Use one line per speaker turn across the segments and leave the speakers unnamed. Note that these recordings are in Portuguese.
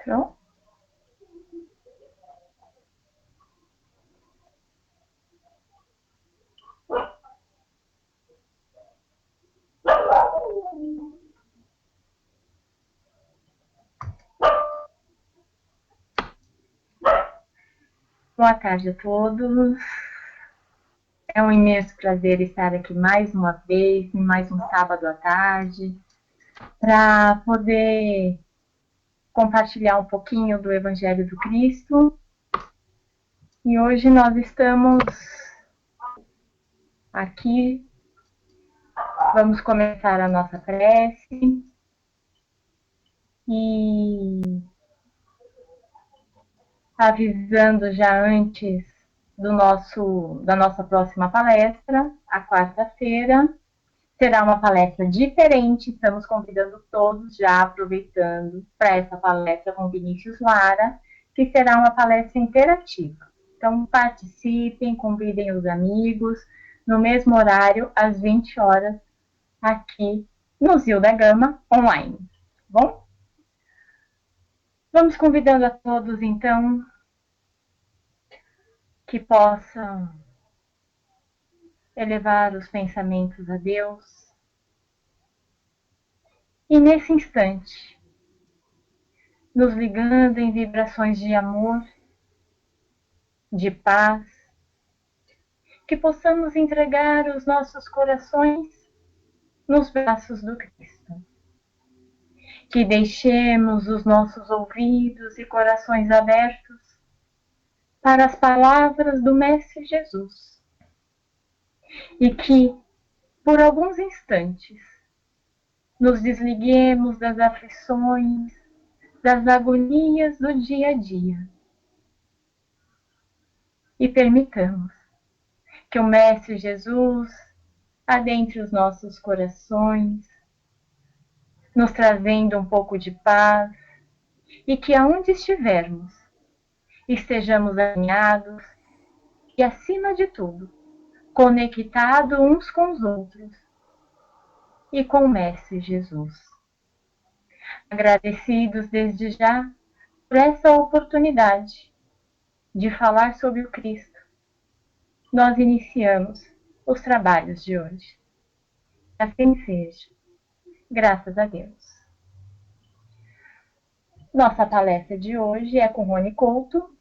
Pronto. Boa tarde a todos. É um imenso prazer estar aqui mais uma vez, em mais um sábado à tarde, para poder compartilhar um pouquinho do Evangelho do Cristo. E hoje nós estamos aqui, vamos começar a nossa prece e avisando já antes da nossa próxima palestra, a quarta-feira. Será uma palestra diferente, estamos convidando todos, já aproveitando, para essa palestra com Vinícius Lara, que será uma palestra interativa. Então, participem, convidem os amigos, no mesmo horário, às 20 horas, aqui no Zil da Gama, online. Bom? Vamos convidando a todos, então, que possam elevar os pensamentos a Deus. E nesse instante, nos ligando em vibrações de amor, de paz, que possamos entregar os nossos corações nos braços do Cristo. Que deixemos os nossos ouvidos e corações abertos para as palavras do Mestre Jesus. E que, por alguns instantes, nos desliguemos das aflições, das agonias do dia a dia. E permitamos que o Mestre Jesus adentre os nossos corações, nos trazendo um pouco de paz, e que aonde estivermos, estejamos alinhados e, acima de tudo, conectados uns com os outros e com o Mestre Jesus. Agradecidos desde já por essa oportunidade de falar sobre o Cristo, nós iniciamos os trabalhos de hoje. Assim seja, graças a Deus. Nossa palestra de hoje é com Rony Couto.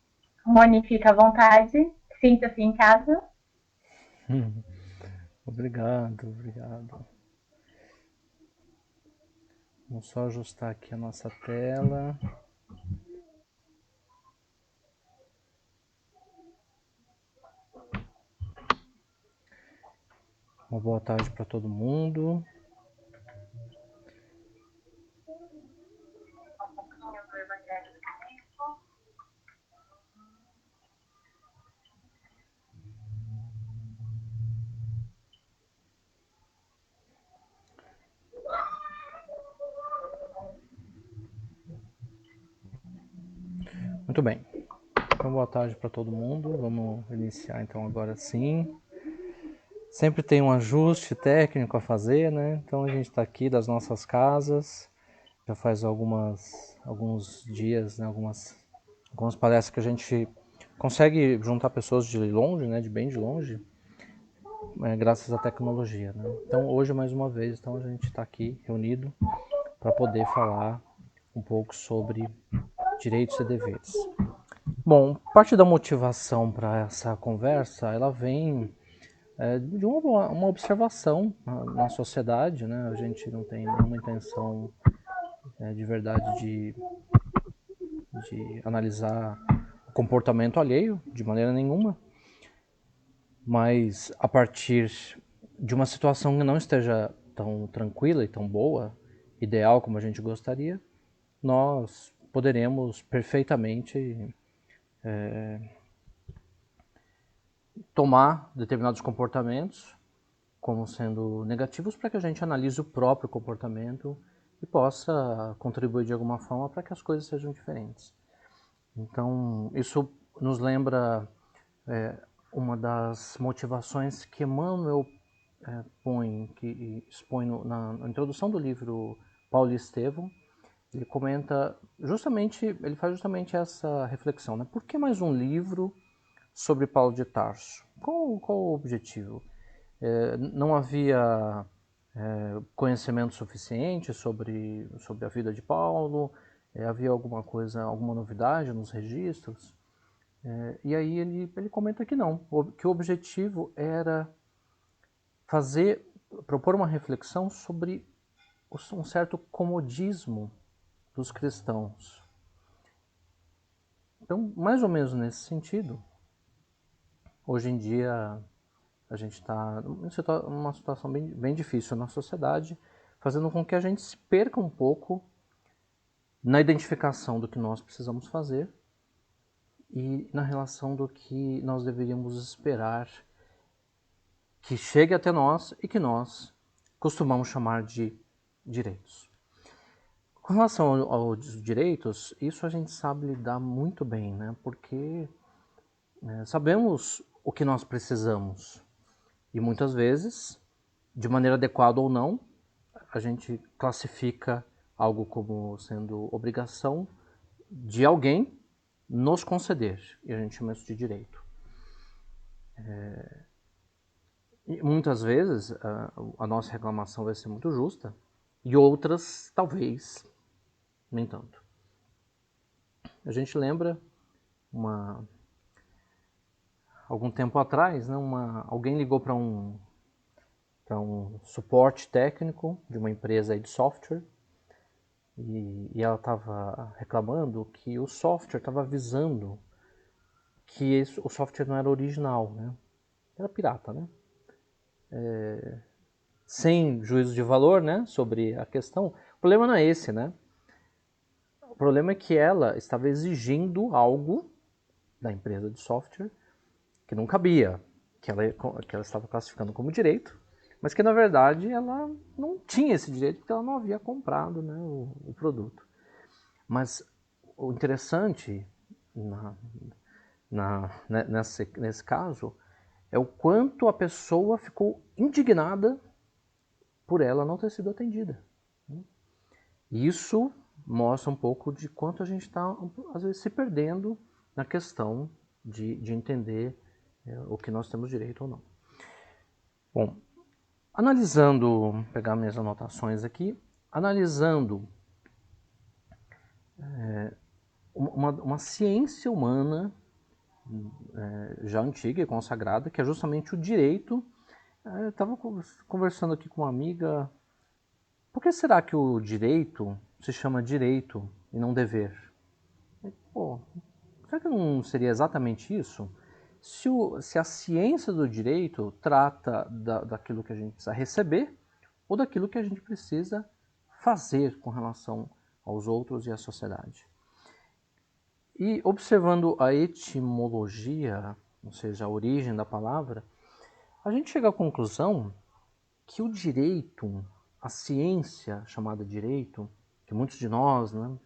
Rony, fica à vontade, sinta-se em casa.
Obrigado. Vamos só ajustar aqui a nossa tela. Uma boa tarde para todo mundo. Muito bem. Então, boa tarde para todo mundo. Vamos iniciar então agora sim. Sempre tem um ajuste técnico a fazer, né? Então a gente está aqui das nossas casas. Já faz alguns dias, né? Algumas palestras que a gente consegue juntar pessoas de longe, né? De bem de longe, graças à tecnologia, né? Então hoje mais uma vez, então a gente está aqui reunido para poder falar um pouco sobre direitos e deveres. Bom, parte da motivação para essa conversa, ela vem de uma observação na sociedade, né? A gente não tem nenhuma intenção de verdade de analisar o comportamento alheio, de maneira nenhuma, mas a partir de uma situação que não esteja tão tranquila e tão boa, ideal como a gente gostaria, nós poderemos perfeitamente tomar determinados comportamentos como sendo negativos para que a gente analise o próprio comportamento e possa contribuir de alguma forma para que as coisas sejam diferentes. Então, isso nos lembra uma das motivações que Emmanuel que expõe na introdução do livro Paulo e Estevão, ele comenta justamente, ele faz justamente essa reflexão, né? Por que mais um livro sobre Paulo de Tarso? Qual o objetivo? Não havia conhecimento suficiente sobre a vida de Paulo? Havia alguma coisa, alguma novidade nos registros? E aí ele comenta que não, que o objetivo era propor uma reflexão sobre um certo comodismo dos cristãos. Então, mais ou menos nesse sentido, hoje em dia a gente está numa situação bem difícil na sociedade, fazendo com que a gente se perca um pouco na identificação do que nós precisamos fazer e na relação do que nós deveríamos esperar que chegue até nós e que nós costumamos chamar de direitos. Com relação aos direitos, isso a gente sabe lidar muito bem, né? Porque sabemos o que nós precisamos e muitas vezes, de maneira adequada ou não, a gente classifica algo como sendo obrigação de alguém nos conceder, e a gente chama isso de direito. E muitas vezes a nossa reclamação vai ser muito justa, e outras talvez nem tanto. A gente lembra algum tempo atrás, né, alguém ligou para um suporte técnico de uma empresa de software e ela estava reclamando que o software estava avisando que o software não era original, né? Era pirata, né? Sem juízo de valor, né, sobre a questão. O problema não é esse, né? O problema é que ela estava exigindo algo da empresa de software que não cabia, que ela estava classificando como direito, mas que na verdade ela não tinha esse direito porque ela não havia comprado, né, o produto. Mas o interessante nesse caso é o quanto a pessoa ficou indignada por ela não ter sido atendida. Isso mostra um pouco de quanto a gente está, às vezes, se perdendo na questão de entender o que nós temos direito ou não. Bom, analisando, pegar minhas anotações aqui, analisando uma ciência humana já antiga e consagrada, que é justamente o direito. Eu estava conversando aqui com uma amiga, por que será que o direito se chama direito e não dever? Pô, será que não seria exatamente isso? Se a ciência do direito trata daquilo que a gente precisa receber ou daquilo que a gente precisa fazer com relação aos outros e à sociedade. E observando a etimologia, ou seja, a origem da palavra, a gente chega à conclusão que o direito, a ciência chamada direito, que muitos de nós, né,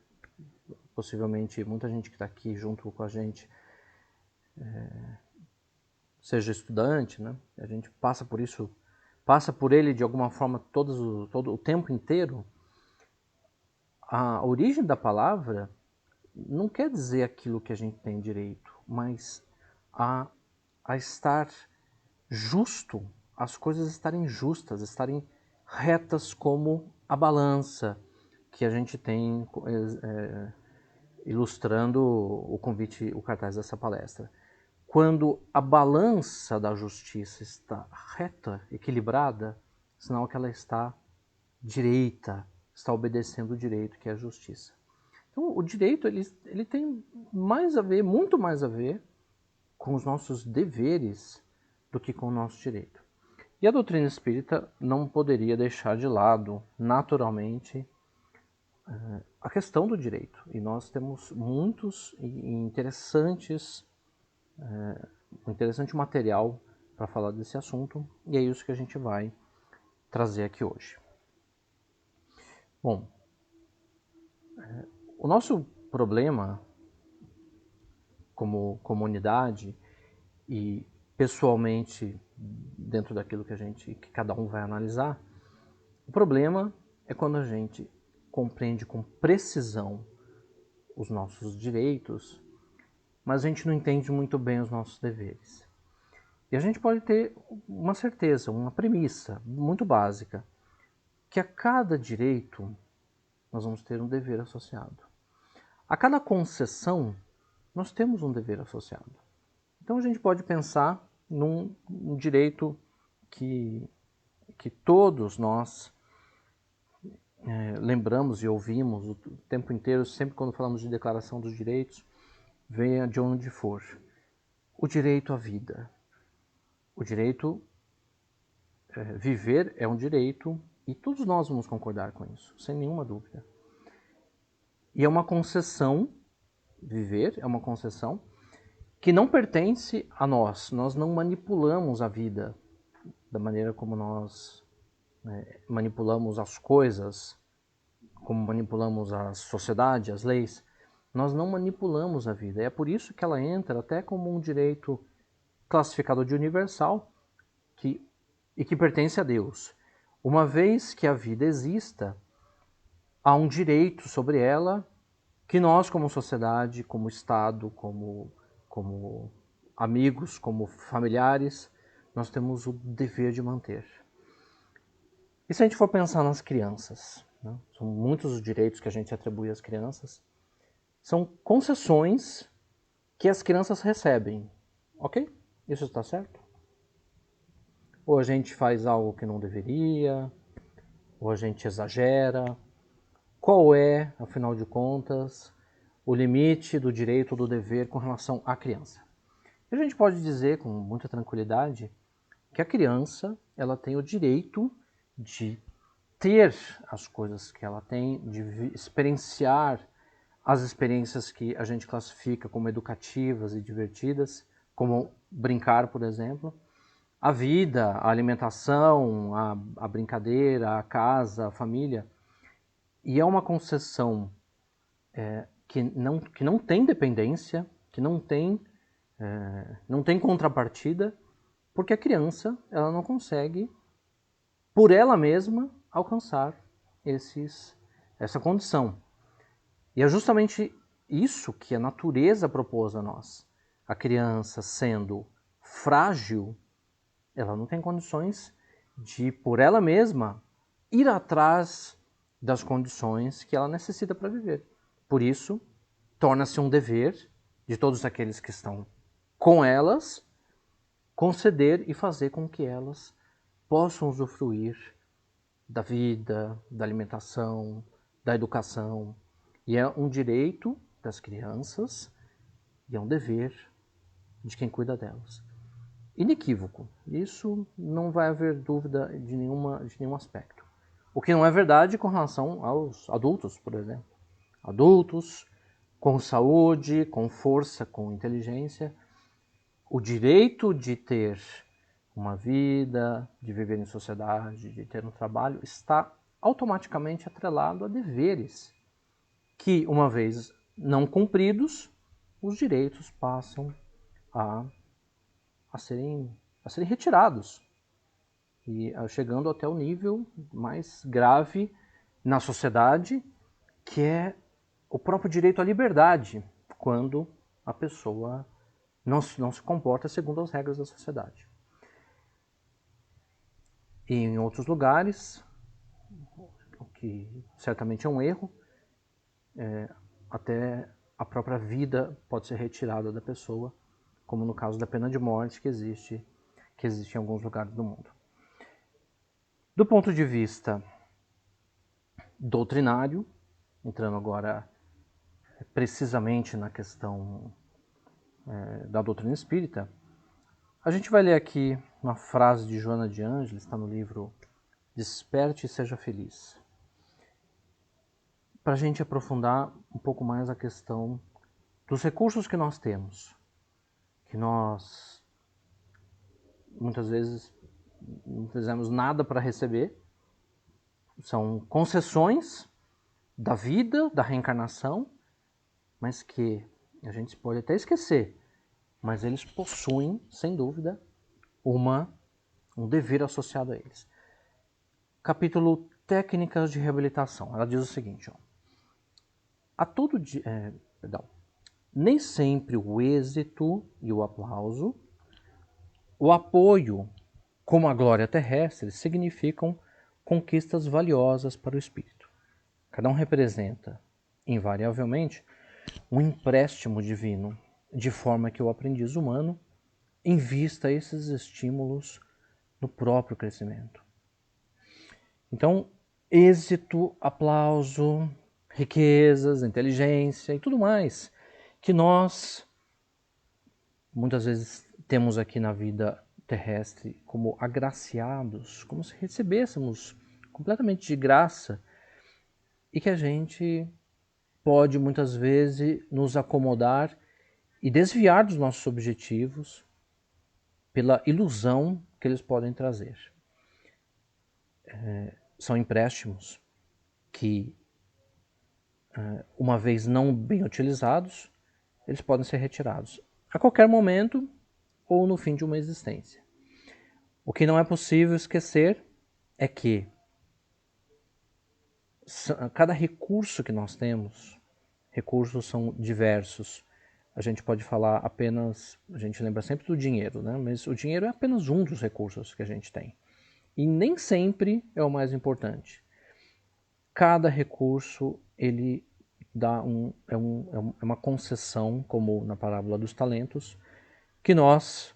possivelmente muita gente que está aqui junto com a gente, seja estudante, né, a gente passa por isso, passa por ele de alguma forma todo o tempo inteiro. A origem da palavra não quer dizer aquilo que a gente tem direito, mas a estar justo, as coisas estarem justas, estarem retas como a balança que a gente tem ilustrando o convite, o cartaz dessa palestra. Quando a balança da justiça está reta, equilibrada, sinal que ela está direita, está obedecendo o direito, que é a justiça. Então, o direito ele tem mais a ver, muito mais a ver com os nossos deveres do que com o nosso direito. E a doutrina espírita não poderia deixar de lado, naturalmente, a questão do direito. E nós temos muitos e interessante material para falar desse assunto, e é isso que a gente vai trazer aqui hoje. Bom, o nosso problema como comunidade e pessoalmente dentro daquilo que cada um vai analisar, o problema é quando a gente compreende com precisão os nossos direitos, mas a gente não entende muito bem os nossos deveres. E a gente pode ter uma certeza, uma premissa muito básica, que a cada direito nós vamos ter um dever associado. A cada concessão, nós temos um dever associado. Então a gente pode pensar num direito que todos nós lembramos e ouvimos o tempo inteiro, sempre quando falamos de Declaração dos Direitos, venha de onde for. O direito à vida. O direito viver é um direito e todos nós vamos concordar com isso, sem nenhuma dúvida. E é uma concessão, viver é uma concessão que não pertence a nós. Nós não manipulamos a vida da maneira como nós manipulamos as coisas, como manipulamos a sociedade, as leis. Nós não manipulamos a vida. É por isso que ela entra até como um direito classificado de universal e que pertence a Deus. Uma vez que a vida exista, há um direito sobre ela que nós, como sociedade, como Estado, como amigos, como familiares, nós temos o dever de manter. E se a gente for pensar nas crianças, né? São muitos os direitos que a gente atribui às crianças, são concessões que as crianças recebem. Ok? Isso está certo? Ou a gente faz algo que não deveria, ou a gente exagera. Qual é, afinal de contas, o limite do direito ou do dever com relação à criança? E a gente pode dizer com muita tranquilidade que a criança ela tem o direito de ter as coisas que ela tem, de experienciar as experiências que a gente classifica como educativas e divertidas, como brincar, por exemplo, a vida, a alimentação, a brincadeira, a casa, a família. E é uma concessão que não tem dependência, que não tem contrapartida, porque a criança ela não consegue, por ela mesma, alcançar essa condição. E é justamente isso que a natureza propôs a nós. A criança, sendo frágil, ela não tem condições de, por ela mesma, ir atrás das condições que ela necessita para viver. Por isso, torna-se um dever de todos aqueles que estão com elas, conceder e fazer com que elas possam usufruir da vida, da alimentação, da educação. E é um direito das crianças e é um dever de quem cuida delas. Inequívoco. Isso não vai haver dúvida de nenhum aspecto. O que não é verdade com relação aos adultos, por exemplo. Adultos com saúde, com força, com inteligência. O direito de ter uma vida, de viver em sociedade, de ter um trabalho, está automaticamente atrelado a deveres que, uma vez não cumpridos, os direitos passam a serem retirados. E chegando até o nível mais grave na sociedade, que é o próprio direito à liberdade, quando a pessoa não se comporta segundo as regras da sociedade. E em outros lugares, o que certamente é um erro, até a própria vida pode ser retirada da pessoa, como no caso da pena de morte que existe em alguns lugares do mundo. Do ponto de vista doutrinário, entrando agora precisamente na questão da doutrina espírita, a gente vai ler aqui uma frase de Joana de Ângeles, está no livro Desperte e Seja Feliz, para a gente aprofundar um pouco mais a questão dos recursos que nós temos, que nós muitas vezes não fizemos nada para receber, são concessões da vida, da reencarnação, mas que a gente pode até esquecer, mas eles possuem, sem dúvida, um dever associado a eles. Capítulo técnicas de reabilitação. Ela diz o seguinte, ó, nem sempre o êxito e o aplauso, o apoio como a glória terrestre significam conquistas valiosas para o espírito. Cada um representa, invariavelmente, um empréstimo divino, de forma que o aprendiz humano invista esses estímulos no próprio crescimento. Então, êxito, aplauso, riquezas, inteligência e tudo mais que nós muitas vezes temos aqui na vida terrestre como agraciados, como se recebêssemos completamente de graça e que a gente pode muitas vezes nos acomodar e desviar dos nossos objetivos pela ilusão que eles podem trazer. São empréstimos que, uma vez não bem utilizados, eles podem ser retirados a qualquer momento ou no fim de uma existência. O que não é possível esquecer é que cada recurso que nós temos, recursos são diversos. A gente pode falar apenas, a gente lembra sempre do dinheiro, né? Mas o dinheiro é apenas um dos recursos que a gente tem. E nem sempre é o mais importante. Cada recurso, ele dá é uma concessão, como na parábola dos talentos, que nós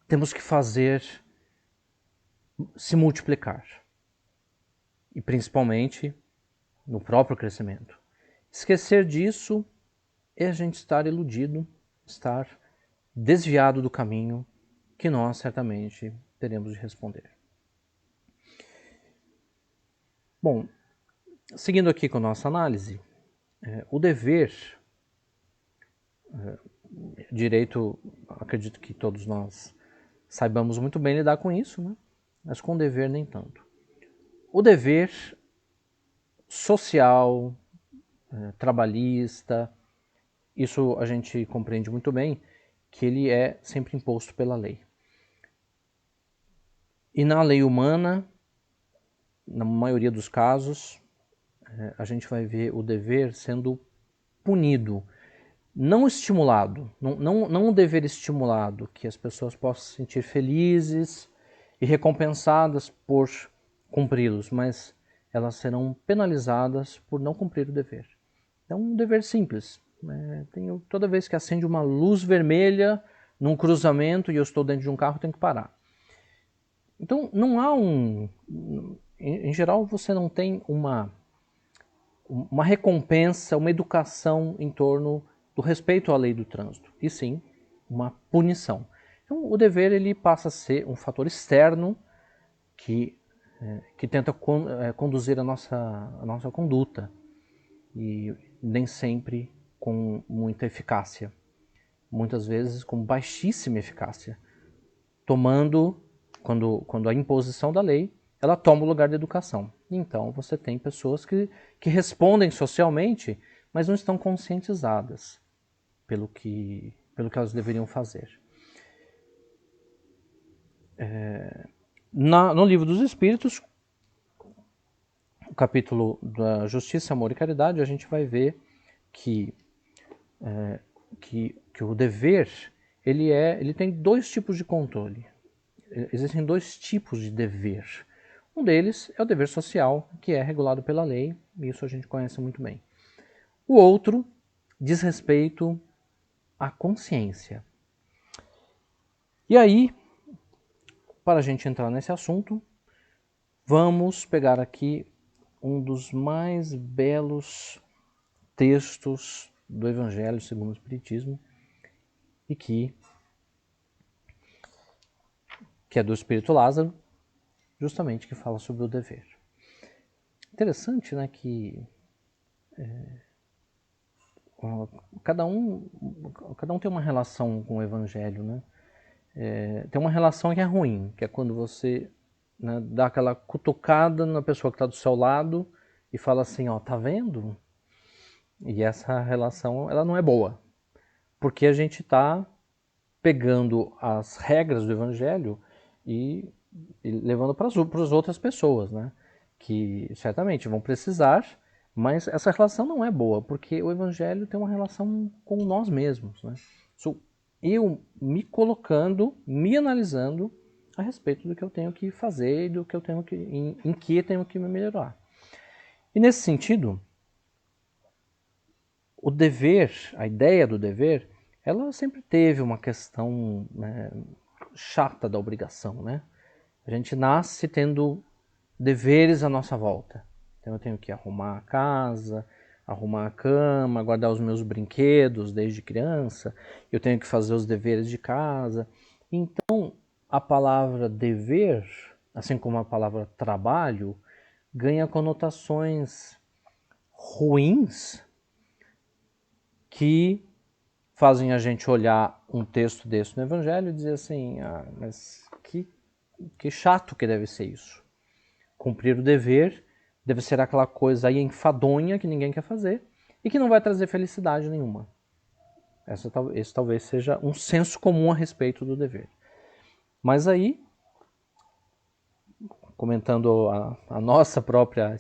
temos que fazer se multiplicar. E principalmente no próprio crescimento. Esquecer disso é a gente estar iludido, estar desviado do caminho que nós certamente teremos de responder. Bom, seguindo aqui com a nossa análise, o dever, direito, acredito que todos nós saibamos muito bem lidar com isso, né? Mas com o dever nem tanto. O dever social, trabalhista, isso a gente compreende muito bem, que ele é sempre imposto pela lei. E na lei humana, na maioria dos casos, a gente vai ver o dever sendo punido, não estimulado, não um dever estimulado, que as pessoas possam se sentir felizes e recompensadas por cumpri-los, mas elas serão penalizadas por não cumprir o dever. É um dever simples. Toda vez que acende uma luz vermelha num cruzamento e eu estou dentro de um carro, eu tenho que parar. Então, não há em geral, você não tem uma recompensa, uma educação em torno do respeito à lei do trânsito, e sim uma punição. Então, o dever ele passa a ser um fator externo que tenta conduzir a nossa conduta, e nem sempre com muita eficácia. Muitas vezes com baixíssima eficácia, quando a imposição da lei, ela toma o lugar da educação. Então você tem pessoas que respondem socialmente, mas não estão conscientizadas pelo que elas deveriam fazer. No Livro dos Espíritos, o capítulo da Justiça, Amor e Caridade, a gente vai ver que o dever ele tem dois tipos de controle. Existem dois tipos de dever. Um deles é o dever social, que é regulado pela lei, e isso a gente conhece muito bem. O outro diz respeito à consciência. E aí, para a gente entrar nesse assunto, vamos pegar aqui um dos mais belos textos do Evangelho segundo o Espiritismo, e que é do Espírito Lázaro, justamente que fala sobre o dever. Interessante, né, que cada um tem uma relação com o Evangelho, né? Tem uma relação que é ruim, que é quando você, né, dá aquela cutucada na pessoa que está do seu lado e fala assim, ó, tá vendo? E essa relação, ela não é boa, porque a gente está pegando as regras do Evangelho e levando para as outras pessoas, né? que certamente vão precisar, mas essa relação não é boa, porque o Evangelho tem uma relação com nós mesmos, né? Sou eu me colocando, me analisando a respeito do que eu tenho que fazer e do que eu tenho que, em que eu tenho que me melhorar. E nesse sentido, o dever, a ideia do dever, ela sempre teve uma questão, né, chata da obrigação, né? A gente nasce tendo deveres à nossa volta. Então eu tenho que arrumar a casa, arrumar a cama, guardar os meus brinquedos desde criança, eu tenho que fazer os deveres de casa. Então a palavra dever, assim como a palavra trabalho, ganha conotações ruins que fazem a gente olhar um texto desse no Evangelho e dizer assim, mas que chato que deve ser isso. Cumprir o dever deve ser aquela coisa aí enfadonha que ninguém quer fazer e que não vai trazer felicidade nenhuma. Esse talvez seja um senso comum a respeito do dever. Mas aí, comentando a nossa própria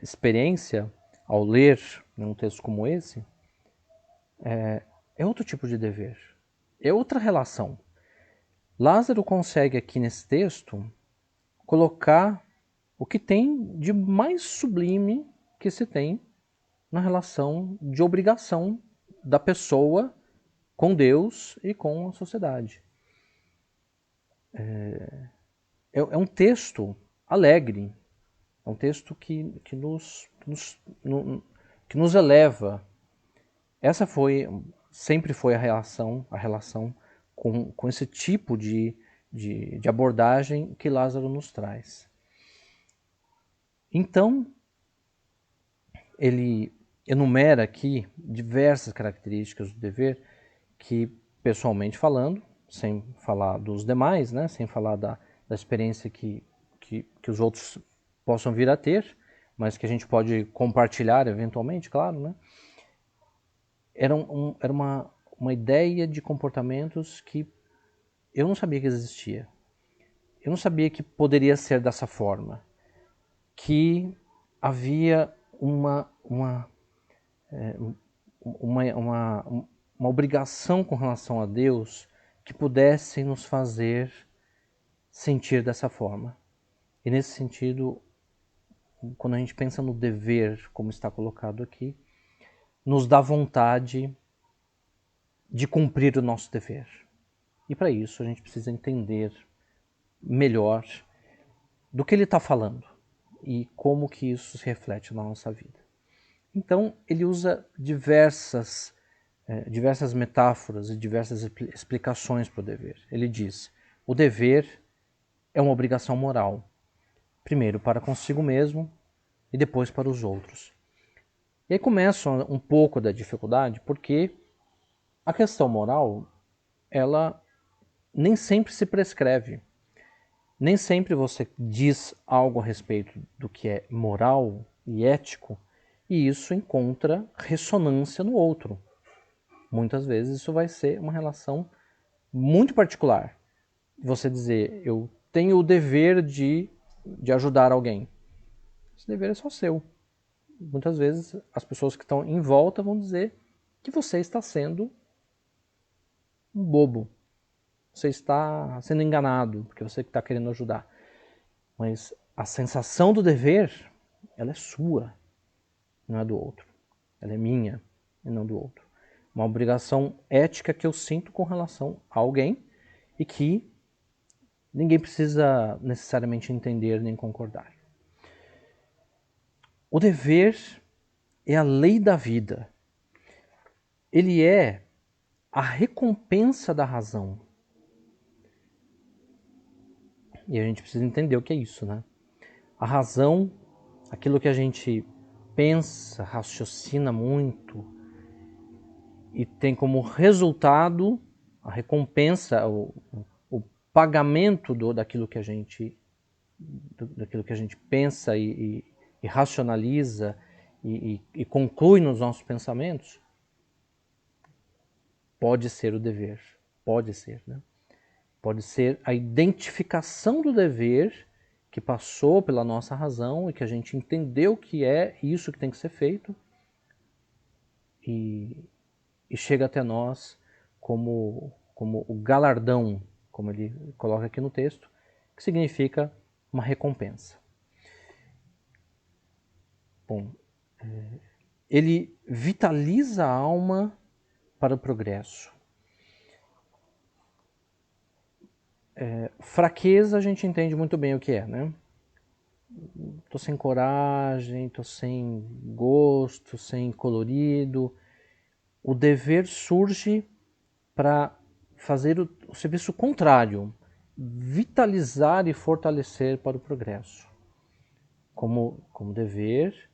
experiência ao ler um texto como esse, é outro tipo de dever, é outra relação. Lázaro consegue aqui nesse texto colocar o que tem de mais sublime que se tem na relação de obrigação da pessoa com Deus e com a sociedade. É um texto alegre, é um texto que nos eleva. Essa sempre foi a relação com esse tipo de abordagem que Lázaro nos traz. Então, ele enumera aqui diversas características do dever que, pessoalmente falando, sem falar dos demais, né, sem falar da experiência que os outros possam vir a ter, mas que a gente pode compartilhar eventualmente, claro, né, era uma ideia de comportamentos que eu não sabia que existia. Eu não sabia que poderia ser dessa forma. Que havia uma obrigação com relação a Deus que pudesse nos fazer sentir dessa forma. E nesse sentido, quando a gente pensa no dever, como está colocado aqui, nos dá vontade de cumprir o nosso dever. E para isso a gente precisa entender melhor do que ele está falando e como que isso se reflete na nossa vida. Então ele usa diversas metáforas e diversas explicações para o dever. Ele diz: o dever é uma obrigação moral, primeiro para consigo mesmo e depois para os outros. E aí começa um pouco da dificuldade, porque a questão moral, ela nem sempre se prescreve. Nem sempre você diz algo a respeito do que é moral e ético e isso encontra ressonância no outro. Muitas vezes isso vai ser uma relação muito particular. Você dizer, eu tenho o dever de ajudar alguém. Esse dever é só seu. Muitas vezes as pessoas que estão em volta vão dizer que você está sendo um bobo. Você está sendo enganado, porque você está querendo ajudar. Mas a sensação do dever, ela é sua, não é do outro. Ela é minha e não do outro. Uma obrigação ética que eu sinto com relação a alguém e que ninguém precisa necessariamente entender nem concordar. O dever é a lei da vida. Ele é a recompensa da razão. E a gente precisa entender o que é isso, né? A razão, aquilo que a gente pensa, raciocina muito e tem como resultado a recompensa, o pagamento daquilo que a gente pensa e racionaliza e conclui nos nossos pensamentos, pode ser o dever. Pode ser, né? Pode ser a identificação do dever que passou pela nossa razão e que a gente entendeu que é isso que tem que ser feito e chega até nós como o galardão, como ele coloca aqui no texto, que significa uma recompensa. Bom, ele vitaliza a alma para o progresso. Fraqueza a gente entende muito bem o que é, né? Tô sem coragem, tô sem gosto, sem colorido. O dever surge para fazer o serviço contrário, vitalizar e fortalecer para o progresso. Como dever,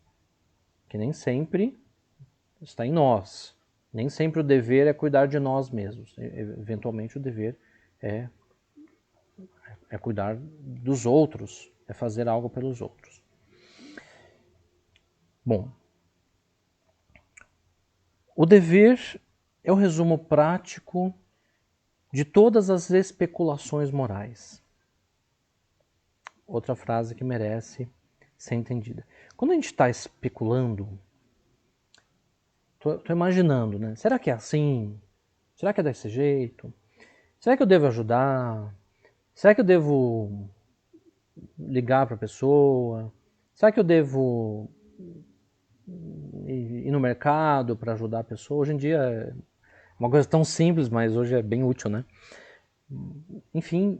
que nem sempre está em nós. Nem sempre o dever é cuidar de nós mesmos. Eventualmente o dever é cuidar dos outros, é fazer algo pelos outros. Bom, o dever é o resumo prático de todas as especulações morais. Outra frase que merece ser entendida. Quando a gente está especulando, tô imaginando, né? Será que é assim? Será que é desse jeito? Será que eu devo ajudar? Será que eu devo ligar para a pessoa? Será que eu devo ir no mercado para ajudar a pessoa? Hoje em dia é uma coisa tão simples, mas hoje é bem útil, né? Enfim,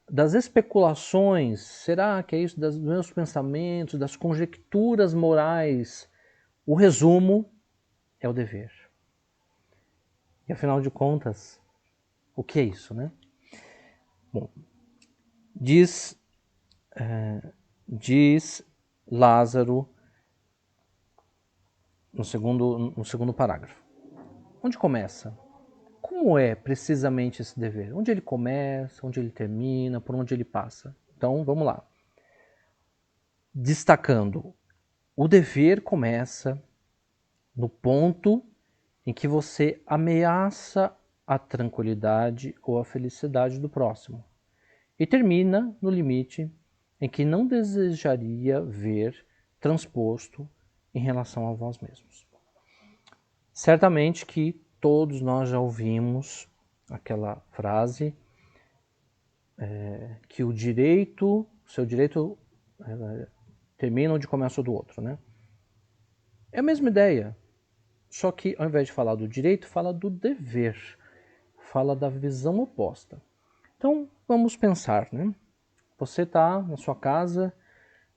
das especulações, será que é isso, dos meus pensamentos, das conjecturas morais, o resumo é o dever. E afinal de contas, o que é isso, né? Bom, diz Lázaro no segundo parágrafo. Onde começa? Como é precisamente esse dever? Onde ele começa, onde ele termina, por onde ele passa? Então, vamos lá. Destacando, o dever começa no ponto em que você ameaça a tranquilidade ou a felicidade do próximo e termina no limite em que não desejaria ver transposto em relação a vós mesmos. Certamente que todos nós já ouvimos aquela frase que o seu direito termina onde começa o do outro, né? É a mesma ideia, só que ao invés de falar do direito, fala do dever, fala da visão oposta. Então vamos pensar, né? Você está na sua casa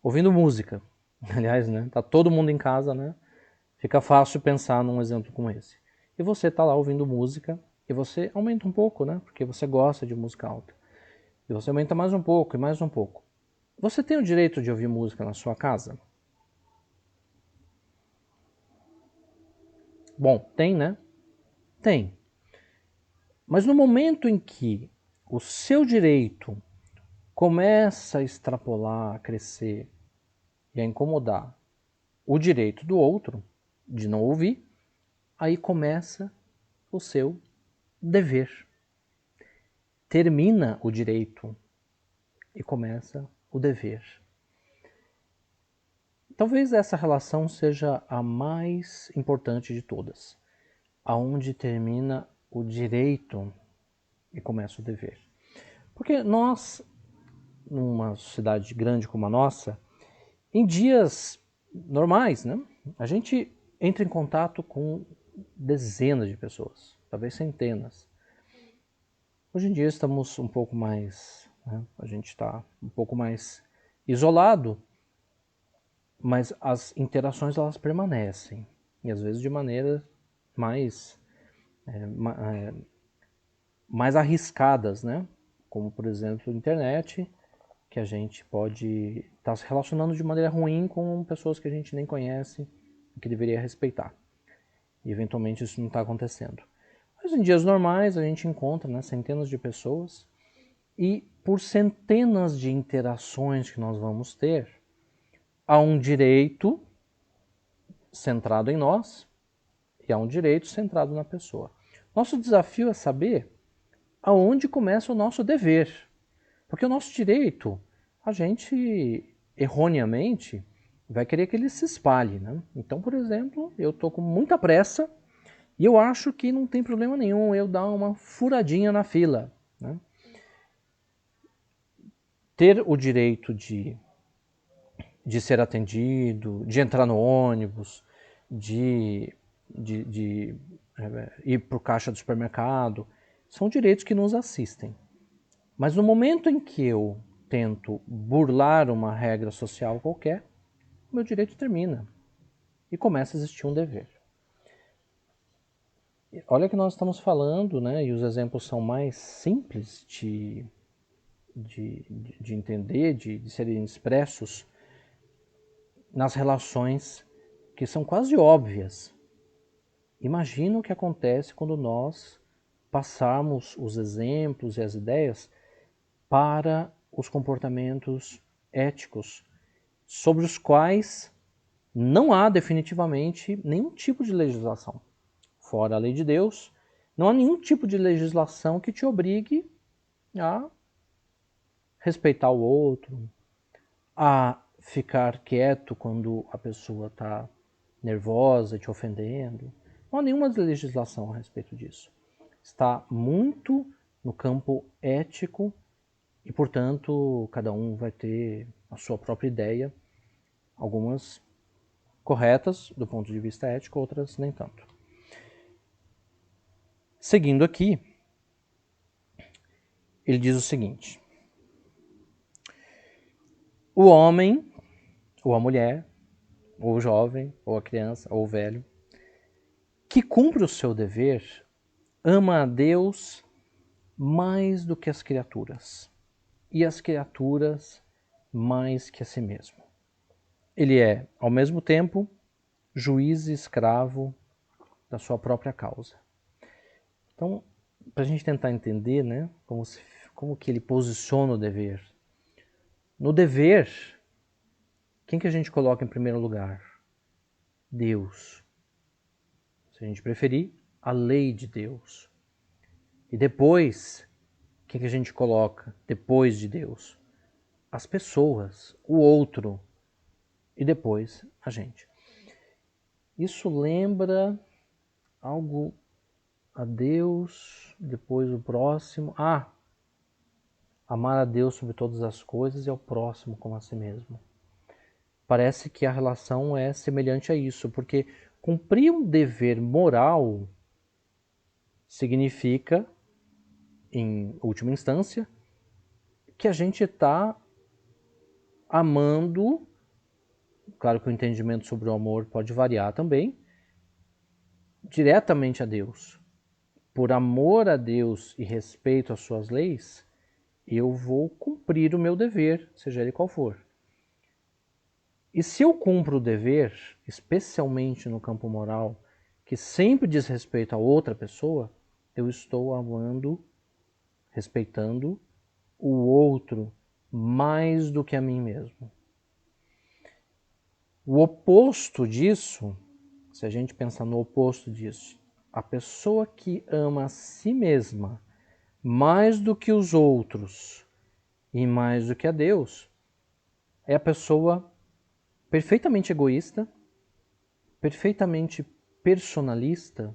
ouvindo música, aliás, né? Tá todo mundo em casa, né? Fica fácil pensar num exemplo como esse. E você está lá ouvindo música e você aumenta um pouco, né? Porque você gosta de música alta. E você aumenta mais um pouco e mais um pouco. Você tem o direito de ouvir música na sua casa? Bom, tem, né? Tem. Mas no momento em que o seu direito começa a extrapolar, a crescer e a incomodar o direito do outro de não ouvir, aí começa o seu dever. Termina o direito e começa o dever. Talvez essa relação seja a mais importante de todas, aonde termina o direito e começa o dever. Porque nós, numa sociedade grande como a nossa, em dias normais, né, a gente entra em contato com dezenas de pessoas, talvez centenas. Hoje em dia estamos um pouco mais, né, a gente está um pouco mais isolado, mas as interações elas permanecem, e às vezes de maneira mais, mais arriscadas, né? Como por exemplo a internet, que a gente pode estar se relacionando de maneira ruim com pessoas que a gente nem conhece e que deveria respeitar. E eventualmente isso não está acontecendo. Mas em dias normais a gente encontra, né, centenas de pessoas e por centenas de interações que nós vamos ter, há um direito centrado em nós e há um direito centrado na pessoa. Nosso desafio é saber aonde começa o nosso dever. Porque o nosso direito a gente, erroneamente, vai querer que ele se espalhe, né? Então, por exemplo, eu estou com muita pressa e eu acho que não tem problema nenhum eu dar uma furadinha na fila, né? Ter o direito de ser atendido, de entrar no ônibus, de ir para o caixa do supermercado, são direitos que nos assistem. Mas no momento em que eu tento burlar uma regra social qualquer, meu direito termina e começa a existir um dever. Olha que nós estamos falando, né, e os exemplos são mais simples de entender, de serem expressos nas relações que são quase óbvias. Imagina o que acontece quando nós passarmos os exemplos e as ideias para os comportamentos éticos, sobre os quais não há definitivamente nenhum tipo de legislação. Fora a lei de Deus, não há nenhum tipo de legislação que te obrigue a respeitar o outro, a ficar quieto quando a pessoa está nervosa, te ofendendo. Não há nenhuma legislação a respeito disso. Está muito no campo ético e, portanto, cada um vai ter a sua própria ideia, algumas corretas do ponto de vista ético, outras nem tanto. Seguindo aqui, ele diz o seguinte: o homem, ou a mulher, ou o jovem, ou a criança, ou o velho, que cumpre o seu dever, ama a Deus mais do que as criaturas, e as criaturas mais que a si mesmo. Ele é, ao mesmo tempo, juiz e escravo da sua própria causa. Então, para a gente tentar entender, né, como que ele posiciona o dever. No dever, quem que a gente coloca em primeiro lugar? Deus. Se a gente preferir, a lei de Deus. E depois, quem que a gente coloca depois de Deus? As pessoas, o outro, e depois a gente. Isso lembra algo a Deus, depois o próximo. Amar a Deus sobre todas as coisas e ao próximo como a si mesmo. Parece que a relação é semelhante a isso, porque cumprir um dever moral significa, em última instância, que a gente está amando. Claro que o entendimento sobre o amor pode variar também, diretamente a Deus. Por amor a Deus e respeito às suas leis, eu vou cumprir o meu dever, seja ele qual for. E se eu cumpro o dever, especialmente no campo moral, que sempre diz respeito a outra pessoa, eu estou amando, respeitando o outro mais do que a mim mesmo. O oposto disso, se a gente pensar no oposto disso, a pessoa que ama a si mesma mais do que os outros e mais do que a Deus, é a pessoa perfeitamente egoísta, perfeitamente personalista,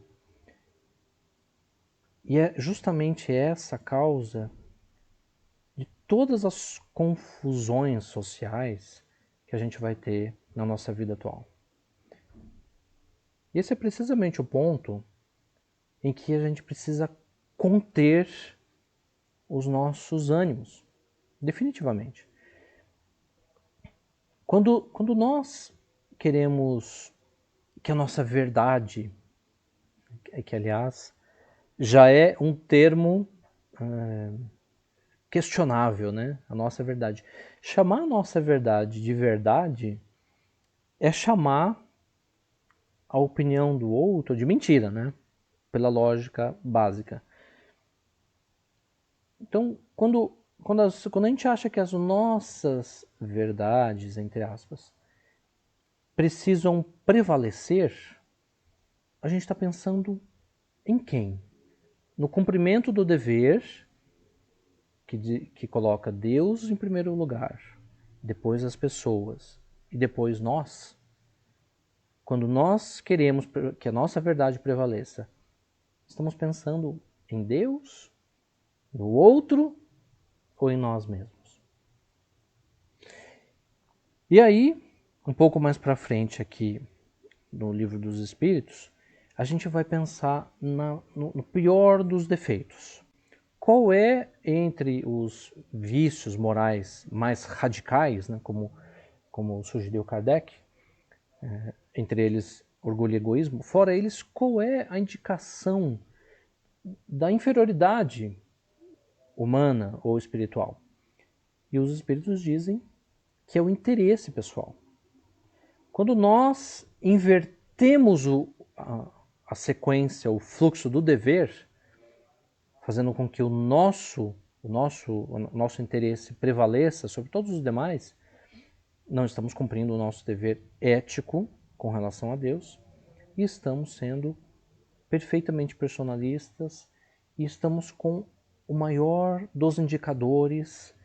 e é justamente essa a causa de todas as confusões sociais que a gente vai ter na nossa vida atual. E esse é precisamente o ponto em que a gente precisa conter os nossos ânimos, definitivamente. Quando nós queremos que a nossa verdade, que aliás já é um termo questionável, né? A nossa verdade. Chamar a nossa verdade de verdade é chamar a opinião do outro de mentira, né? Pela lógica básica. Então, quando a gente acha que as nossas verdades, entre aspas, precisam prevalecer, a gente está pensando em quem? No cumprimento do dever que coloca Deus em primeiro lugar. depois as pessoas e depois nós, quando nós queremos que a nossa verdade prevaleça, estamos pensando em Deus, no outro ou em nós mesmos? E aí, um pouco mais para frente aqui no Livro dos Espíritos, a gente vai pensar no pior dos defeitos. Qual é, entre os vícios morais mais radicais, né, como sugeriu Kardec, entre eles orgulho e egoísmo, fora eles, qual é a indicação da inferioridade humana ou espiritual? E os espíritos dizem que é o interesse pessoal. Quando nós invertemos a sequência, o fluxo do dever, fazendo com que o nosso interesse prevaleça sobre todos os demais, não estamos cumprindo o nosso dever ético com relação a Deus e estamos sendo perfeitamente personalistas e estamos com o maior dos indicadores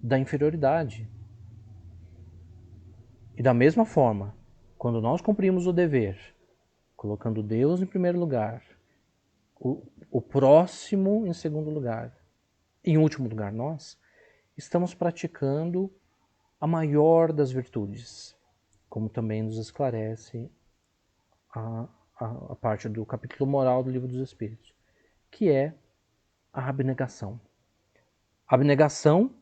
da inferioridade. E da mesma forma, quando nós cumprimos o dever, colocando Deus em primeiro lugar, o próximo em segundo lugar, em último lugar nós, estamos praticando a maior das virtudes, como também nos esclarece a parte do capítulo moral do Livro dos Espíritos, que é a abnegação. A abnegação,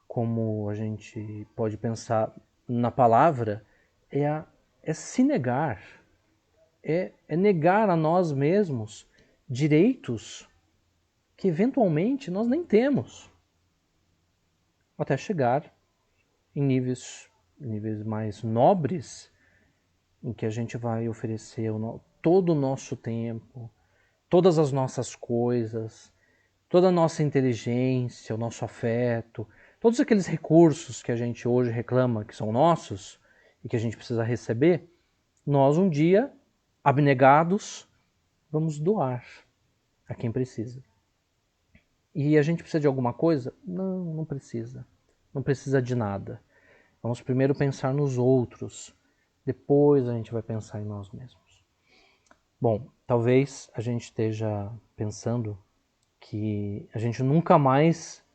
como a gente pode pensar na palavra, é se negar, é negar a nós mesmos direitos que eventualmente nós nem temos, até chegar em níveis mais nobres, em que a gente vai oferecer todo o nosso tempo, todas as nossas coisas, toda a nossa inteligência, o nosso afeto, todos aqueles recursos que a gente hoje reclama que são nossos e que a gente precisa receber, nós um dia, abnegados, vamos doar a quem precisa. E a gente precisa de alguma coisa? Não, não precisa. Não precisa de nada. Vamos primeiro pensar nos outros, depois a gente vai pensar em nós mesmos. Bom, talvez a gente esteja pensando que a gente nunca mais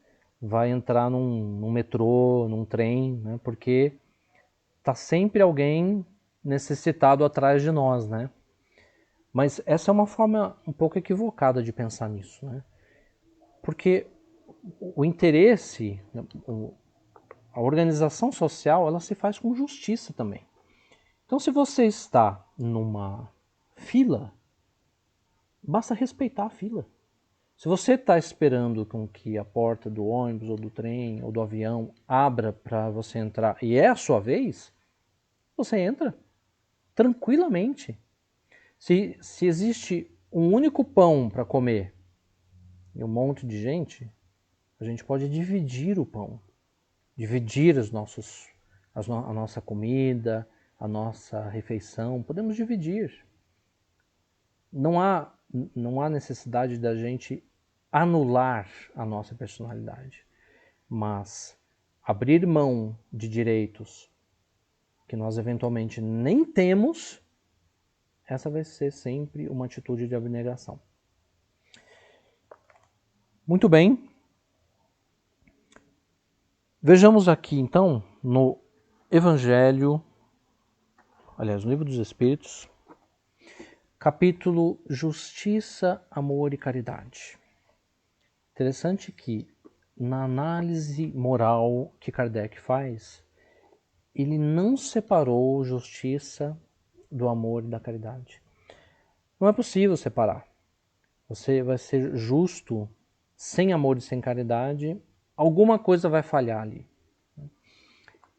vai entrar num metrô, num trem, né? Porque está sempre alguém necessitado atrás de nós, né? Mas essa é uma forma um pouco equivocada de pensar nisso, né? Porque o interesse, a organização social, ela se faz com justiça também. Então, se você está numa fila, basta respeitar a fila. Se você está esperando com que a porta do ônibus ou do trem ou do avião abra para você entrar e é a sua vez, você entra tranquilamente. Se existe um único pão para comer e um monte de gente, a gente pode dividir o pão, dividir a nossa comida, a nossa refeição, podemos dividir. Não há necessidade da gente anular a nossa personalidade, mas abrir mão de direitos que nós eventualmente nem temos, essa vai ser sempre uma atitude de abnegação. Muito bem. Vejamos aqui então no Evangelho, aliás, no Livro dos Espíritos, capítulo Justiça, Amor e Caridade. Interessante que na análise moral que Kardec faz, ele não separou justiça do amor e da caridade. Não é possível separar. Você vai ser justo sem amor e sem caridade, alguma coisa vai falhar ali.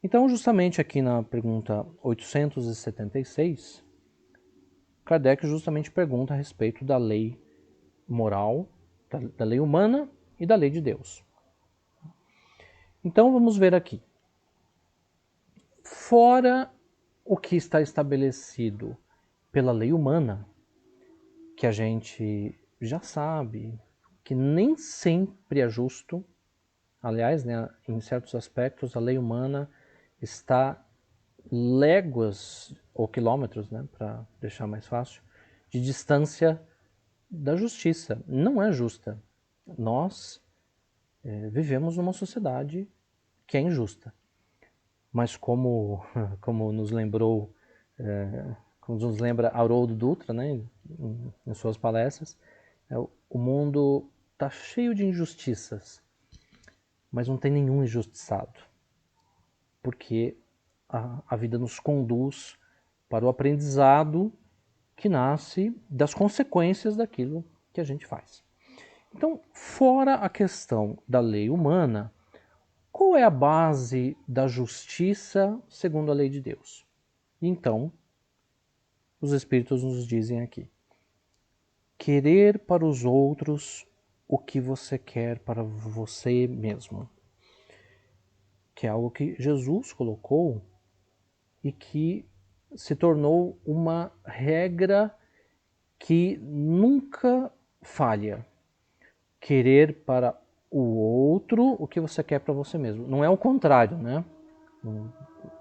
Então, justamente aqui na pergunta 876, Kardec justamente pergunta a respeito da lei moral, da lei humana e da lei de Deus. Então, vamos ver aqui. Fora o que está estabelecido pela lei humana, que a gente já sabe que nem sempre é justo, Aliás, né, em certos aspectos, a lei humana está léguas ou quilômetros, né, para deixar mais fácil, de distância da justiça. Não é justa. Nós vivemos numa sociedade que é injusta. Mas como nos lembrou, como nos lembra Haroldo Dutra, né, em suas palestras, o mundo está cheio de injustiças, mas não tem nenhum injustiçado, porque a vida nos conduz para o aprendizado que nasce das consequências daquilo que a gente faz. Então, fora a questão da lei humana, qual é a base da justiça segundo a lei de Deus? Então, os Espíritos nos dizem aqui: querer para os outros o que você quer para você mesmo. Que é algo que Jesus colocou e que se tornou uma regra que nunca falha. Querer para o outro o que você quer para você mesmo. Não é o contrário, né?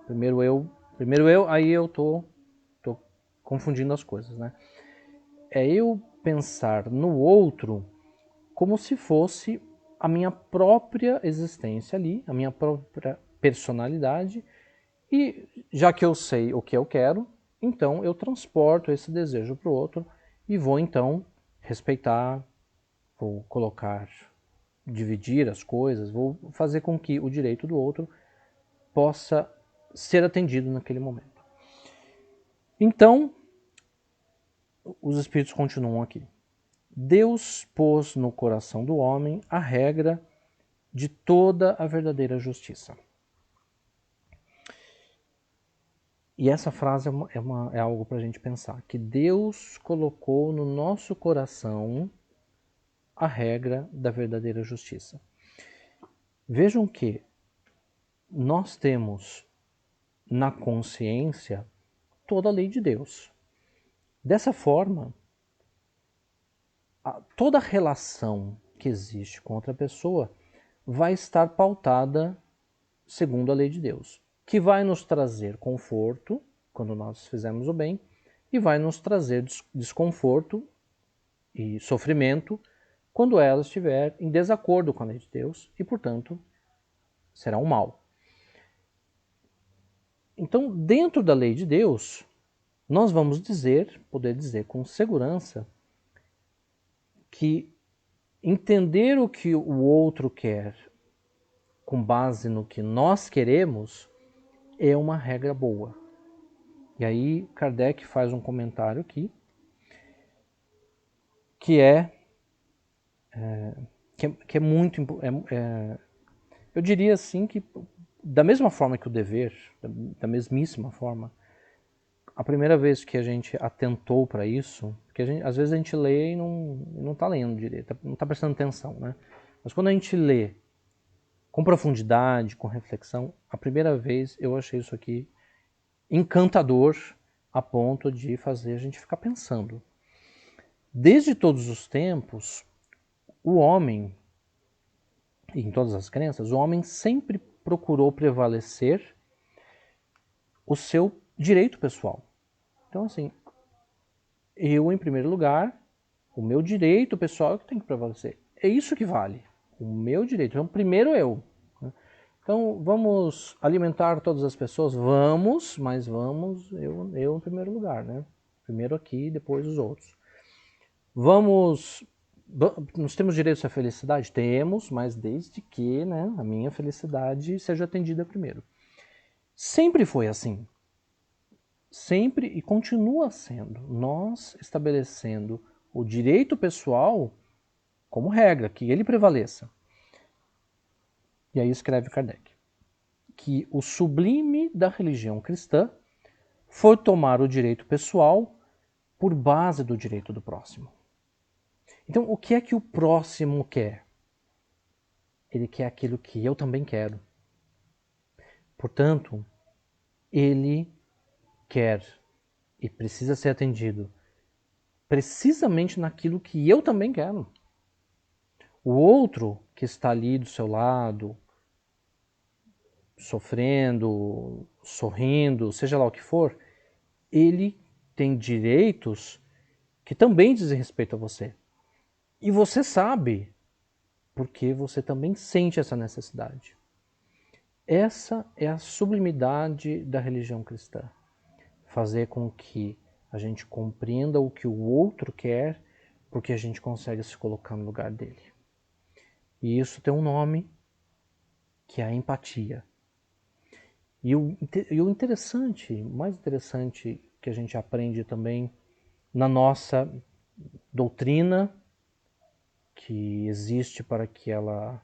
Primeiro eu, aí eu tô confundindo as coisas, né? É eu pensar no outro como se fosse a minha própria existência ali, a minha própria personalidade, e já que eu sei o que eu quero, então eu transporto esse desejo para o outro e vou então respeitar, vou colocar, dividir as coisas, vou fazer com que o direito do outro possa ser atendido naquele momento. Então, os espíritos continuam aqui. Deus pôs no coração do homem a regra de toda a verdadeira justiça. E essa frase é algo para a gente pensar, que Deus colocou no nosso coração a regra da verdadeira justiça. Vejam que nós temos na consciência toda a lei de Deus. Dessa forma, toda relação que existe com outra pessoa vai estar pautada segundo a lei de Deus, que vai nos trazer conforto quando nós fizermos o bem e vai nos trazer desconforto e sofrimento quando ela estiver em desacordo com a lei de Deus e, portanto, será um mal. Então, dentro da lei de Deus, nós vamos poder dizer com segurança que entender o que o outro quer com base no que nós queremos é uma regra boa. E aí Kardec faz um comentário aqui que é muito eu diria assim que da mesma forma que o dever, da mesmíssima forma, a primeira vez que a gente atentou para isso, porque às vezes a gente lê e não está lendo direito, não está prestando atenção, né? Mas quando a gente lê com profundidade, com reflexão, a primeira vez eu achei isso aqui encantador a ponto de fazer a gente ficar pensando. Desde todos os tempos, o homem, e em todas as crenças, o homem sempre procurou prevalecer o seu direito pessoal. Então, assim, eu, em primeiro lugar, o meu direito pessoal é o que tem que prevalecer. É isso que vale. O meu direito. Então, primeiro eu. Então, vamos alimentar todas as pessoas? Vamos, mas vamos eu em primeiro lugar, né? Primeiro aqui, depois os outros. Nós temos direito à felicidade? Temos, mas desde que, né, a minha felicidade seja atendida primeiro. Sempre foi assim. Sempre e continua sendo. Nós estabelecendo o direito pessoal como regra, que ele prevaleça. E aí escreve Kardec que o sublime da religião cristã foi tomar o direito pessoal por base do direito do próximo. Então, o que é que o próximo quer? Ele quer aquilo que eu também quero. Portanto, ele quer e precisa ser atendido precisamente naquilo que eu também quero. O outro que está ali do seu lado, sofrendo, sorrindo, seja lá o que for, ele tem direitos que também dizem respeito a você. E você sabe, porque você também sente essa necessidade. Essa é a sublimidade da religião cristã. Fazer com que a gente compreenda o que o outro quer, porque a gente consegue se colocar no lugar dele. E isso tem um nome, que é a empatia. E o interessante, o mais interessante que a gente aprende também na nossa doutrina, que existe para que ela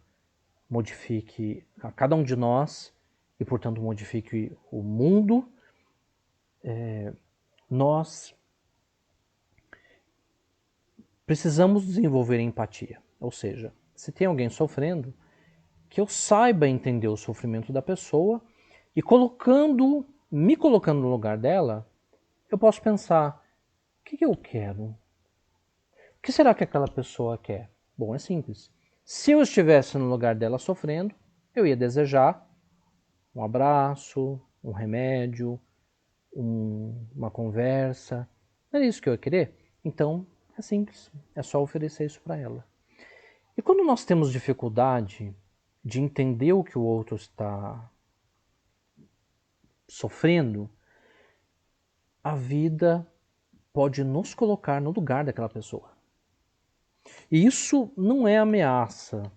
modifique a cada um de nós e, portanto, modifique o mundo, nós precisamos desenvolver empatia. Ou seja, se tem alguém sofrendo, que eu saiba entender o sofrimento da pessoa e me colocando no lugar dela, eu posso pensar, o que eu quero? O que será que aquela pessoa quer? Bom, é simples. Se eu estivesse no lugar dela sofrendo, eu ia desejar um abraço, um remédio, uma conversa. Não é isso que eu ia querer? Então, é simples. É só oferecer isso para ela. E quando nós temos dificuldade de entender o que o outro está sofrendo, a vida pode nos colocar no lugar daquela pessoa. E isso não é ameaça,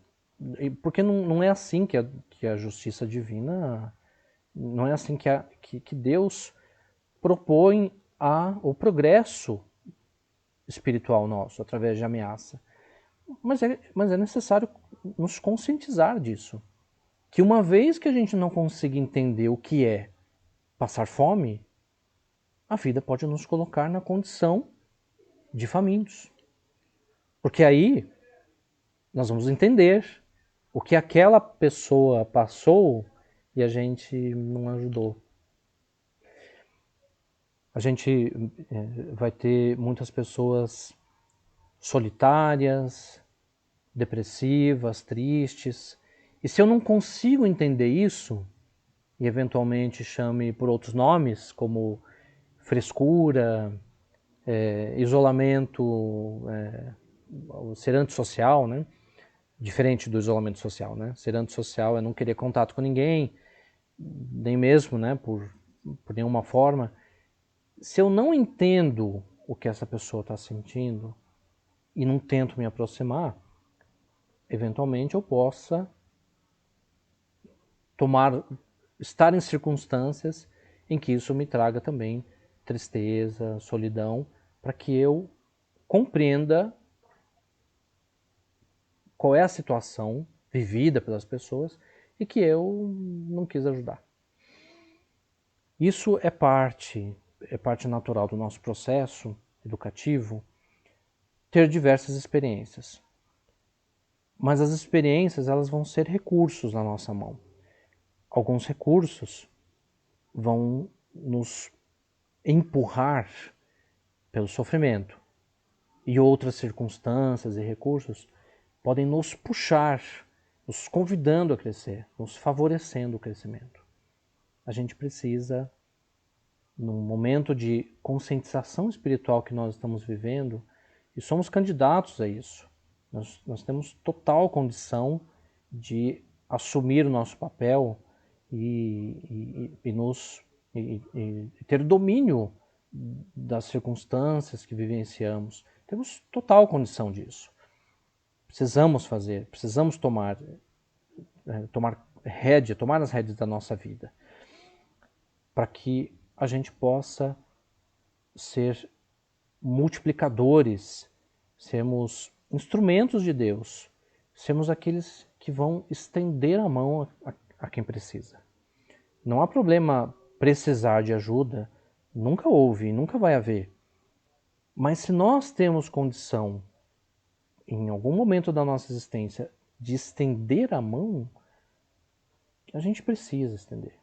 porque não é assim que a justiça divina, não é assim que Deus propõe o progresso espiritual nosso através de ameaça. Mas é necessário nos conscientizar disso. Que uma vez que a gente não consiga entender o que é passar fome, a vida pode nos colocar na condição de famintos. Porque aí nós vamos entender o que aquela pessoa passou e a gente não ajudou. A gente vai ter muitas pessoas solitárias, depressivas, tristes. E se eu não consigo entender isso, e eventualmente chame por outros nomes, como frescura, isolamento, ser antissocial, né? Diferente do isolamento social, né? Ser antissocial é não querer contato com ninguém, nem mesmo, né, por nenhuma forma. Se eu não entendo o que essa pessoa está sentindo e não tento me aproximar, eventualmente eu possa estar em circunstâncias em que isso me traga também tristeza, solidão, para que eu compreenda qual é a situação vivida pelas pessoas e que eu não quis ajudar. Isso é parte natural do nosso processo educativo, ter diversas experiências. Mas as experiências, elas vão ser recursos na nossa mão. Alguns recursos vão nos empurrar pelo sofrimento. E outras circunstâncias e recursos podem nos puxar, nos convidando a crescer, nos favorecendo o crescimento. A gente precisa, num momento de conscientização espiritual que nós estamos vivendo, e somos candidatos a isso. Nós temos total condição de assumir o nosso papel e ter domínio das circunstâncias que vivenciamos. Temos total condição disso. Precisamos tomar as rédeas da nossa vida, para que a gente possa ser multiplicadores, sermos instrumentos de Deus, sermos aqueles que vão estender a mão a quem precisa. Não há problema precisar de ajuda, nunca houve e nunca vai haver. Mas se nós temos condição, em algum momento da nossa existência, de estender a mão, a gente precisa estender.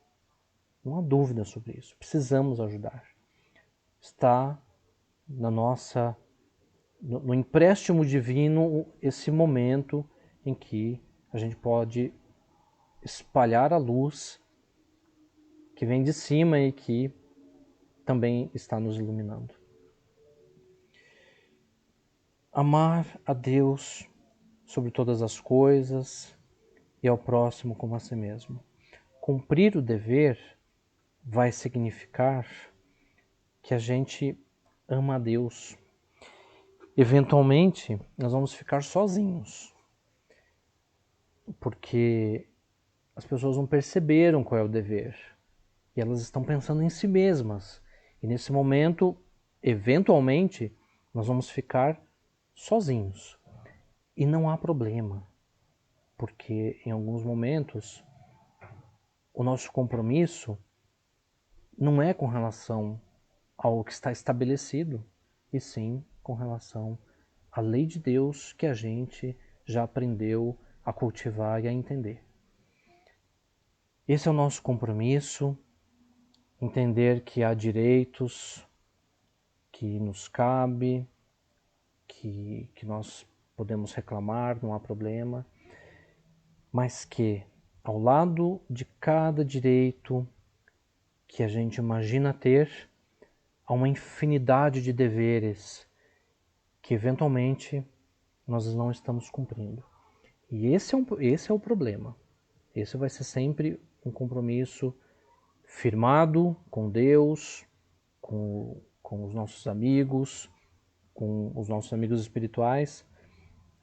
Não há dúvida sobre isso. Precisamos ajudar. Está no empréstimo divino esse momento em que a gente pode espalhar a luz que vem de cima e que também está nos iluminando. Amar a Deus sobre todas as coisas e ao próximo como a si mesmo. Cumprir o dever vai significar que a gente ama a Deus. Eventualmente, nós vamos ficar sozinhos, porque as pessoas não perceberam qual é o dever e elas estão pensando em si mesmas. E nesse momento, eventualmente, nós vamos ficar sozinhos. E não há problema, porque em alguns momentos o nosso compromisso não é com relação ao que está estabelecido, e sim com relação à lei de Deus que a gente já aprendeu a cultivar e a entender. Esse é o nosso compromisso, entender que há direitos que nos cabe, que nós podemos reclamar, não há problema, mas que ao lado de cada direito que a gente imagina ter, há uma infinidade de deveres que eventualmente nós não estamos cumprindo. E esse é o problema. Esse vai ser sempre um compromisso firmado com Deus, com os nossos amigos, com os nossos amigos espirituais,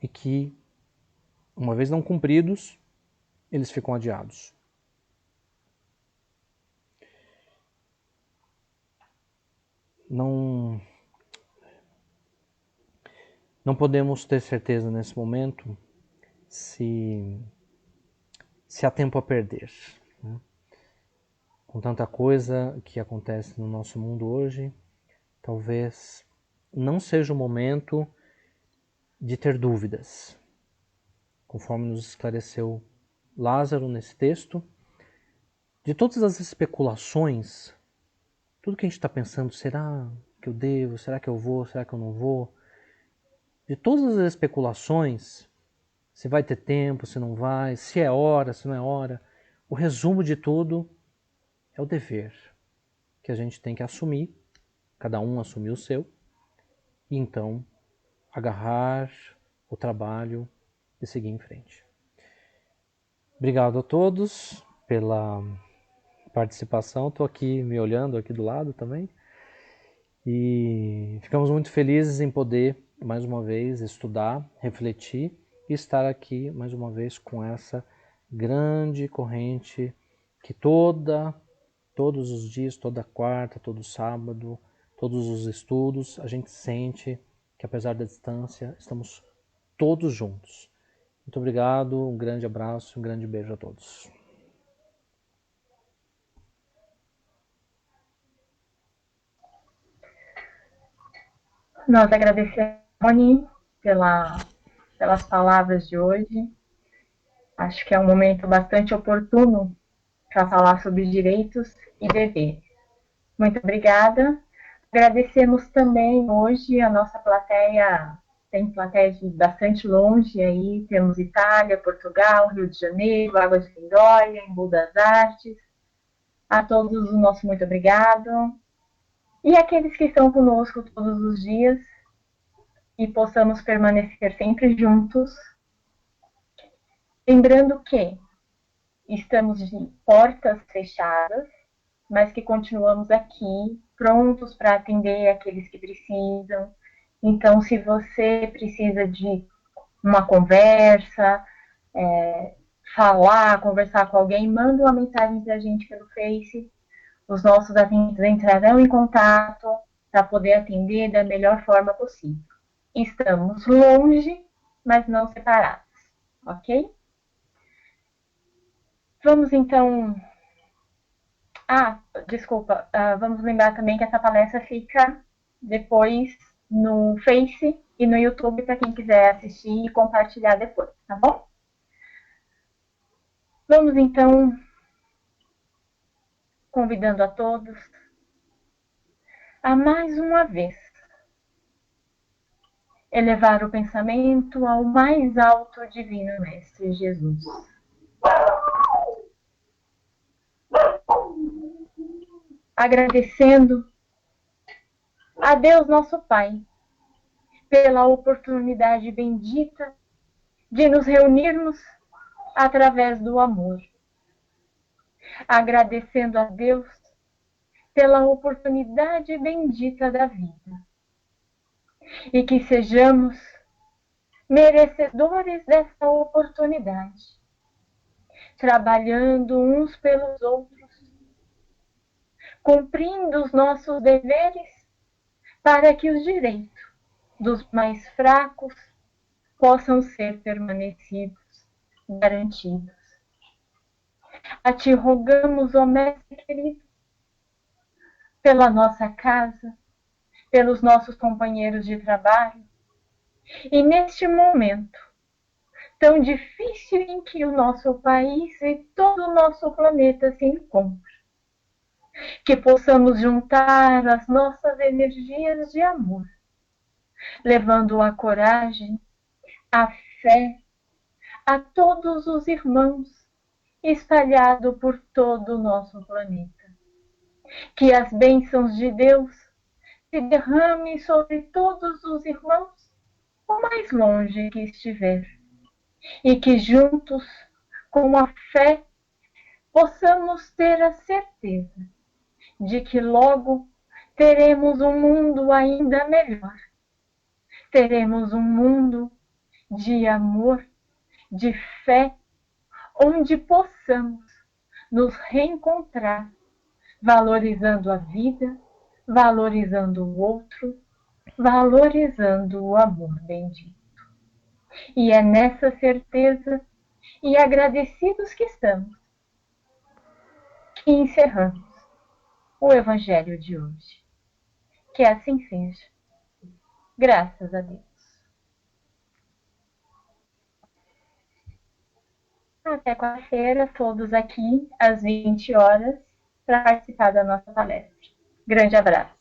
e que, uma vez não cumpridos, eles ficam adiados. Não podemos ter certeza nesse momento se há tempo a perder, né? Com tanta coisa que acontece no nosso mundo hoje, talvez não seja o momento de ter dúvidas. Conforme nos esclareceu Lázaro nesse texto, de todas as especulações, tudo que a gente está pensando, será que eu devo, será que eu vou, será que eu não vou? De todas as especulações, se vai ter tempo, se não vai, se é hora, se não é hora, o resumo de tudo é o dever que a gente tem que assumir, cada um assumir o seu, e então agarrar o trabalho e seguir em frente. Obrigado a todos pela participação. Estou aqui me olhando aqui do lado também. E ficamos muito felizes em poder, mais uma vez, estudar, refletir e estar aqui, mais uma vez, com essa grande corrente que todos os dias, toda quarta, todo sábado, todos os estudos, a gente sente que, apesar da distância, estamos todos juntos. Muito obrigado, um grande abraço, um grande beijo a todos.
Nós agradecemos, Rony, pelas palavras de hoje. Acho que é um momento bastante oportuno para falar sobre direitos e deveres. Muito obrigada. Agradecemos também hoje a nossa plateia, tem plateia de bastante longe aí, temos Itália, Portugal, Rio de Janeiro, Águas de Lindóia, Embu das Artes. A todos o nosso muito obrigado. E aqueles que estão conosco todos os dias, e possamos permanecer sempre juntos. Lembrando que estamos de portas fechadas, mas que continuamos aqui, prontos para atender aqueles que precisam. Então, se você precisa de uma conversa, conversar com alguém, manda uma mensagem para a gente pelo Face. Os nossos atendidos entrarão em contato para poder atender da melhor forma possível. Estamos longe, mas não separados, ok? Vamos então... desculpa, vamos lembrar também que essa palestra fica depois no Face e no YouTube para quem quiser assistir e compartilhar depois, tá bom? Vamos então convidando a todos a mais uma vez elevar o pensamento ao mais alto divino Mestre Jesus. Agradecendo a Deus nosso Pai pela oportunidade bendita de nos reunirmos através do amor. Agradecendo a Deus pela oportunidade bendita da vida. E que sejamos merecedores dessa oportunidade, trabalhando uns pelos outros, cumprindo os nossos deveres para que os direitos dos mais fracos possam ser permanecidos, garantidos. A ti rogamos, ó Mestre querido, pela nossa casa, pelos nossos companheiros de trabalho, e neste momento tão difícil em que o nosso país e todo o nosso planeta se encontram, que possamos juntar as nossas energias de amor, levando a coragem, a fé a todos os irmãos espalhados por todo o nosso planeta. Que as bênçãos de Deus se derramem sobre todos os irmãos, o mais longe que estiver, e que juntos, com a fé, possamos ter a certeza de que logo teremos um mundo ainda melhor. Teremos um mundo de amor, de fé, onde possamos nos reencontrar, valorizando a vida, valorizando o outro, valorizando o amor bendito. E é nessa certeza e agradecidos que estamos que encerramos o Evangelho de hoje. Que assim seja. Graças a Deus. Até quarta-feira, todos aqui às 20 horas, para participar da nossa palestra. Grande abraço.